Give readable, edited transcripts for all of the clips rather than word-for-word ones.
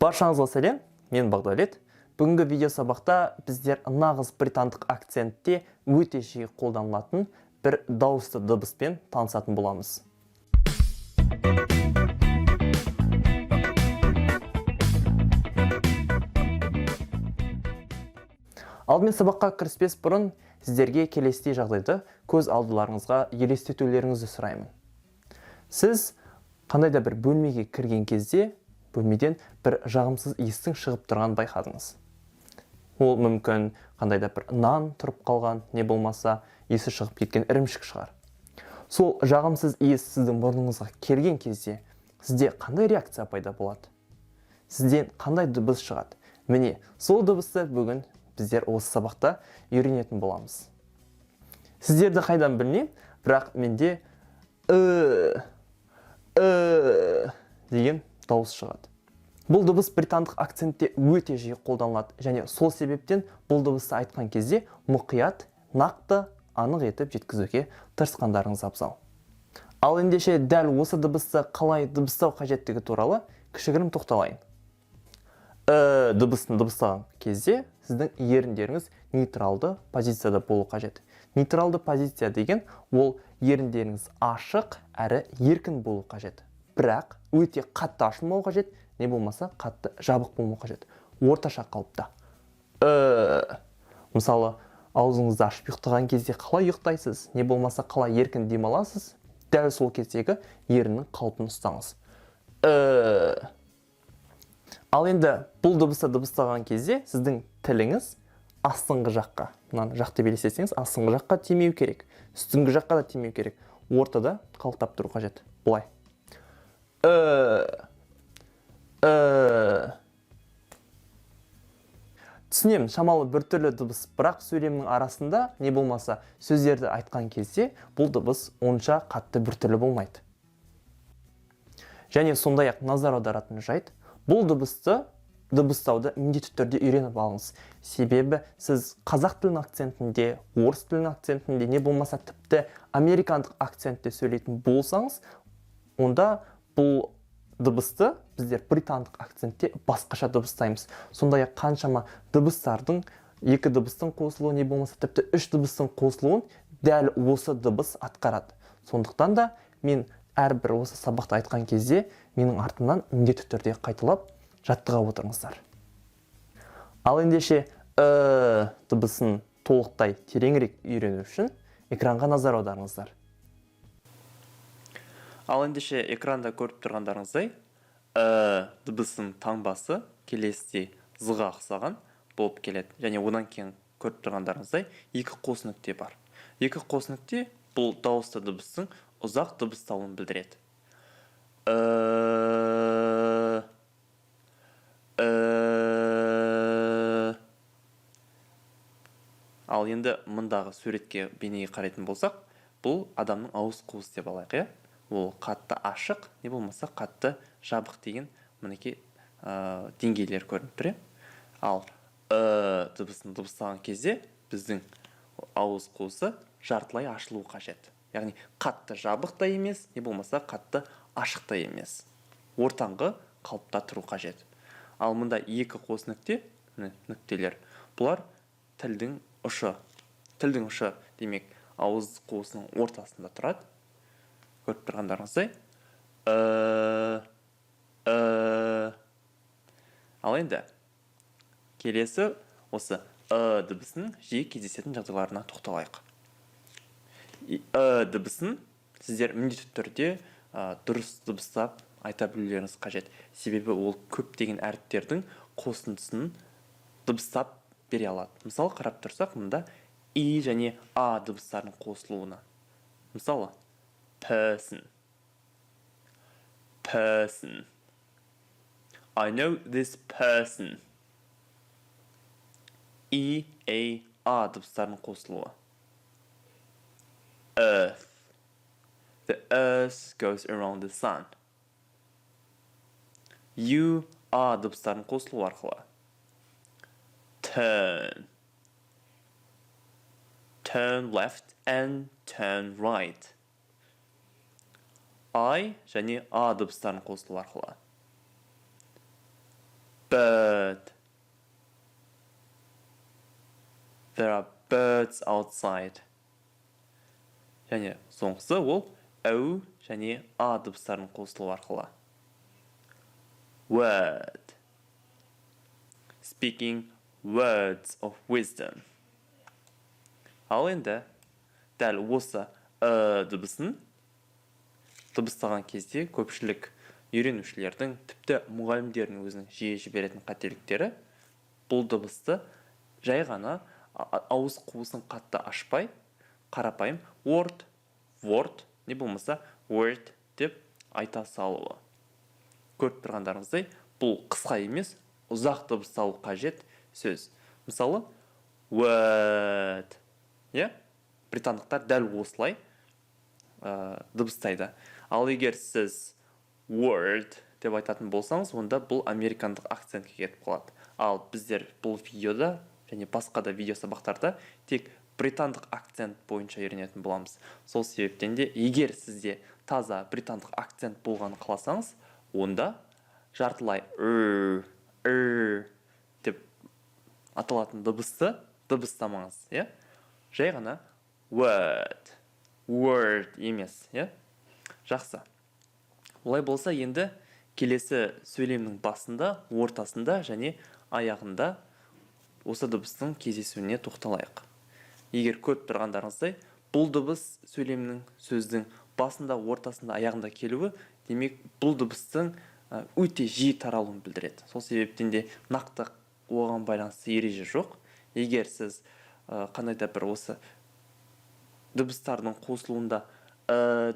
Баршаңызға сәлем, мен Бағдәулет. Бүгінгі видео сабақта біздер нағыз британдық акцентте өте жиі қолданылатын бір дауысты дыбыспен танысатын боламыз. Алдымен сабаққа кіріспес бұрын сіздерге келесідей жағдайды көз алдыларыңызға елестетулеріңізді сұраймын. Сіз қандай да бір бөлмеге кірген кезде бөлмеден бір жағымсыз иістің шығып тұрған байқадыңыз. Ол мүмкін қандай да бір нан тұрып қалған, не болмаса иісі шығып кеткен ірімшік шығар. Сол жағымсыз иіс сіздің мұрныңызға келген кезде сізде қандай реакция пайда болады? Сізден қандай дыбыс шығады? Міне, сол дыбысты бүгін біздер осы сабақта үйренетін боламыз. Сіздерді қайдан білмеймін, бірақ менде деген дауыс шығады. Бұл дыбыс британдық акцентте өте жиі қолданылады, және сол себептен бұл дыбысты айтқан кезде мұқият, нақты, анық етіп жеткізуге тырысқандарыңыз абзал. Ал ендеше дәл осы дыбысты қалай дыбыстау қажеттігі туралы кішігірім тоқталайын. Дыбысын дыбыстаған кезде сіздің еріндеріңіз нейтралды позицияда болу қажет. Нейтралды позиция деген ол еріндеріңіз ашық әрі еркін болу қажет. Бірақ өте қатты ашылмау қажет, не болмаса қатты жабық болмау қажет. Орташа қалыпта. Мысалы, аузыңызды ашып ұйықтаған кезде қалай ұйықтайсыз, не болмаса қалай еркін демаласыз, дәл сол кездегі еріннің қалпын ұстаңыз. Ал енді бұл дыбысты дыбыстаған кезде сіздің тіліңіз астыңғы жаққа, мынаны жақты елестетсеңіз, астыңғы жаққа тимеу керек, үстіңгі жаққа да тимеу керек. Ортада қалықтап тұру қажет. Бұлай. Түсінемін, шамалы біртүрлі дыбыс, бірақ сөйлемнің арасында не болмаса сөздерді айтқан кезде бұл дыбыс онша қатты біртүрлі болмайды. Және сондай-ақ назар аударатын жайт, бұл дыбысты дыбыстауды міндетті түрде үйреніп алыңыз. Себебі сіз қазақ тілінің акцентінде, орыс тілінің акцентінде, не болмаса тіпті американдық акцентте сөйлейтін болсаңыз, онда бұл дыбысты біздер британдық акцентте басқаша дыбыстаймыз. Сондай-ақ қаншама дыбыстардың, екі дыбыстың қосылуы, не болмаса тіпті үш дыбыстың қосылуын дәл осы дыбыс атқарады. Сондықтан да мен әрбір осы сабақты айтқан кезде менің артымнан міндетті түрде қайталап жаттыға отырыңыздар. Ал ендеше дыбысын толықтай тереңірек үйрену үшін экранға назар аударыңыздар. Ал ендеше экранда көріп тұрғандарыңыздай, дыбысын таңбасы келесідей з-ға ұқсаған болып келеді. Және одан кейін көріп тұрғандарыңыздай екі қос нүкте бар. Екі қос нүкте бұл дауысты дыбыстың ұзақ дыбысталуын білдіреді. Ал енді мұндағы суретке бейнеге қарайтын болсақ, бұл адамның ауыз қуысы деп алайық. Ол қатты ашық, не болмаса қатты жабық деген мінекей деңгейлер көрініп тұр. Ал дыбысын дыбыстаған кезде біздің ауыз қуысы жартылай ашылу қажет. Яғни қатты жабық та емес, не болмаса қатты ашық та емес. Ортаңғы қалыпта тұру қажет. Ал мұнда екі қос нүкте, нүктелер, бұлар тілдің ұшы. Тілдің ұшы демек ауыз қуысының ортасында тұрады. Көріп тұрғандарыңыздай. Ал енді келесі осы дыбысын жиі кездесетін жағдайларына тоқталайық. Дыбысын сіздер міндетті түрде дұрыс дыбыстап айта білулеріңіз қажет. Себебі ол көптеген әріптердің қосындысын дыбыстап бере алады. Мысалы, қарап тұрсақ, мұнда и және а дыбыстарының қосылуына. Мысалы, person. Person. I know this person. И, а дыбыстарының қосылуы. Earth. The earth goes around the sun. You а дыбыстарын қосылу арқылы. Turn. Turn left and turn right. I және а дыбыстарын қосылу арқылы. There are birds outside. Және соңғысы ол әу және а дыбыстарының қосылуы арқылы. Word. Speaking words of wisdom. Ал енді дәл осы дыбысын дыбыстаған кезде көпшілік үйренушілердің, тіпті мұғалімдердің өзінің жиі жіберетін қателіктері бұл дыбысты жай ғана ауыз қуысын қатты ашпай, қарапайым word, не болмаса word деп айта салуы. Көріп тұрғандарыңыздай, бұл қысқа емес, ұзақ дыбысталу қажет сөз. Мысалы, word. Британдықтар дәл осылай дыбыстайды. Ал егер сіз word деп айтатын болсаңыз, онда бұл американдық акцентке кетіп қалады. Ал біздер бұл видеода және басқа да видео сабақтарда тек британдық акцент бойынша үйренетін боламыз. Сол себептен де, егер сізде таза британдық акцент болғанын қаласаңыз, онда жартылай деп аталатын дыбысты дыбыстамаңыз. Жай ғана word емес. Жақсы. Олай болса, енді келесі сөйлемнің басында, ортасында және аяғында осы дыбыстың кездесуіне тоқталайық. Егер көріп тұрғандарыңыздай, бұл дыбыс сөйлемнің, сөздің басында, ортасында, аяғында келуі, демек бұл дыбыстың өте жиі таралуын білдіреді. Сол себептен де нақты оған байланысты ереже жоқ. Егер сіз қандай да бір осы дыбыстардың қосылуында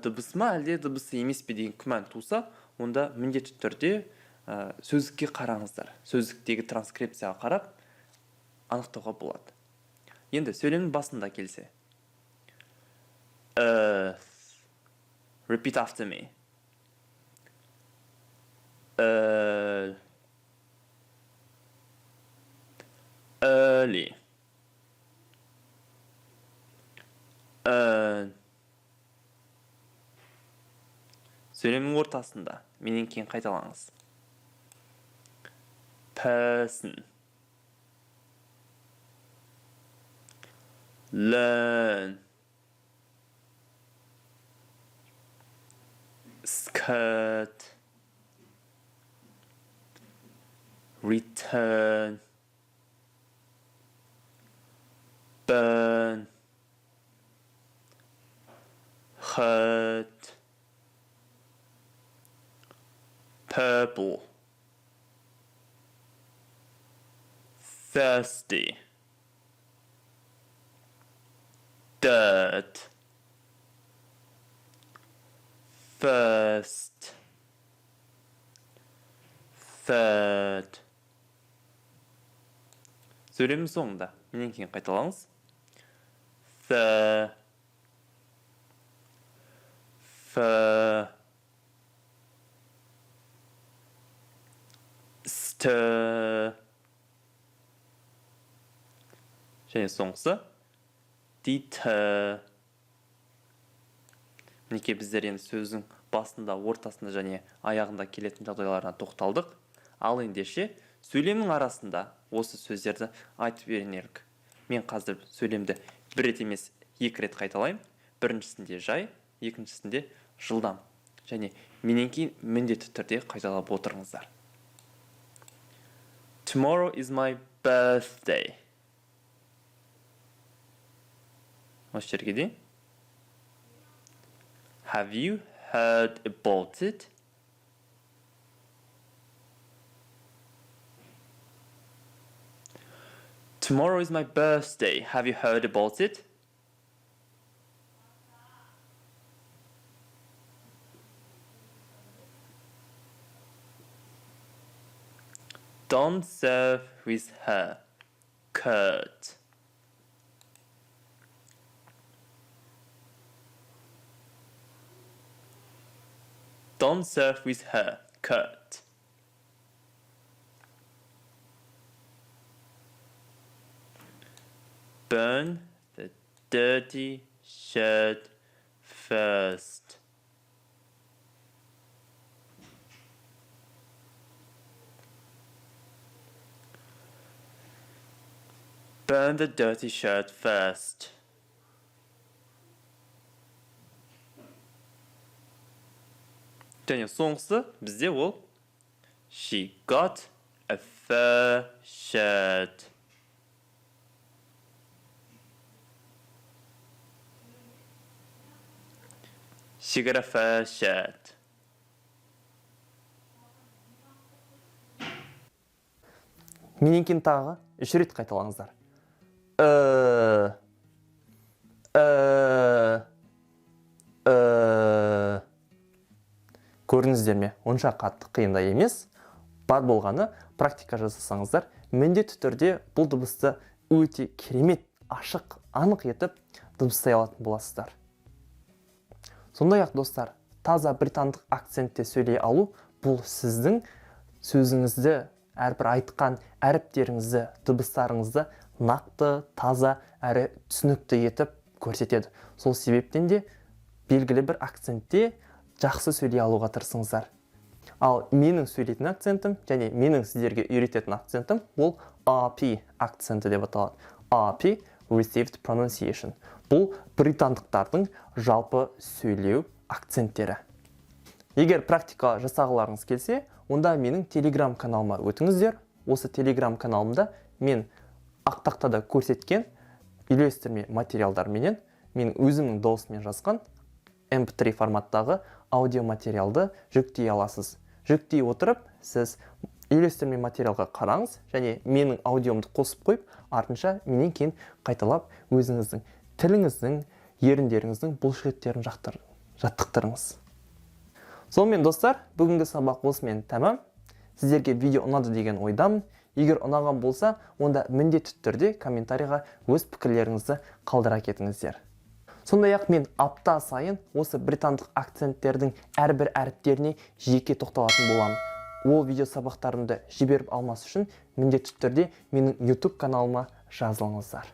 дыбыс ма, әлде дыбысы емес пе деген күмән туса, онда міндетті түрде сөздікке қараңыздар. Сөздіктегі транскрипцияға қарап анықтауға болады. Енді сөйлемнің басында келсе. Earth. Repeat after me. Early. Сөйлемнің ортасында менен кейін қайталаңыз. Person. Learn. Skirt. Return. Burn. Hurt. Purple. Thirsty. Dirt. First. Third. Сөйлемнің соңында менен кейін қайталаңыз. The. Stir. Және соңғысы deter. Мінекей біздер енді сөздің басында, ортасында және аяғында келетін жағдайларына тоқталдық. Ал ендеше сөйлемнің арасында осы сөздерді айтып берейік. Мен қазір сөйлемді бір рет емес, екі рет қайталаймын. Біріншісінде жай, екіншісінде жылдам. Және менен кейін міндетті түрде қайталап отырыңыздар. Tomorrow is my birthday. Осы жерге дейін. Have you heard about it? Tomorrow is my birthday. Have you heard about it? Don't serve with her. Kurt. Don't serve with her. Kurt. Burn the dirty shirt first. Burn the dirty shirt first. Және соңғысы бізде ол she got a fur shirt. She got a fur shirt. Менен тағы 3 рет қайталаңыздар. Көрдіңіздер ме? Онша қатты қиындай емес. Бар болғаны практика жасасаңыздар, міндетті түрде бұл дыбысты өте керемет, ашық, анық етіп дыбыстай алатын боласыздар. Сондай-ақ достар, таза британдық акцентте сөйлей алу бұл сіздің сөзіңізді, әрбір айтқан әріптеріңізді, дыбыстарыңызды нақты, таза әрі түсінікті етіп көрсетеді. Сол себептен де белгілі бір акцентте жақсы сөйлей алуға тырысыңыздар. Ал менің сөйлейтін акцентім және менің сіздерге үйрететін акцентім ол RP акценті деп аталады. RP Received Pronunciation. Бұл британдықтардың жалпы сөйлеу акценттері. Егер практика жасағыларыңыз келсе, онда менің Telegram каналыма өтіңіздер. Осы Telegram каналымда мен ақтақтада көрсеткен үйлестірме материалдарменен мен өзімнің даусыммен жазған MP3 форматтағы аудио материалды жүктей аласыз. Жүктей отырып, сіз үйлестірме материалға қараңыз және менің аудиомды қосып қойып, артынша менен кейін қайталап өзіңіздің тіліңіздің, еріндеріңіздің бұлшықеттерін жаттықтырыңыз. Сонымен достар, бүгінгі сабақ осымен тәмам. Сіздерге видео ұнады деген ойдамын. Егер ұнаған болса, онда міндетті түрде комментарийға өз пікірлеріңізді қалдыра кетіңіздер. Сондай-ақ мен апта сайын осы британдық акценттердің әрбір әріптеріне жеке тоқталатын боламын. Ол видео сабақтарымды жіберіп алмас үшін міндетті түрде менің YouTube каналыма жазылыңыздар.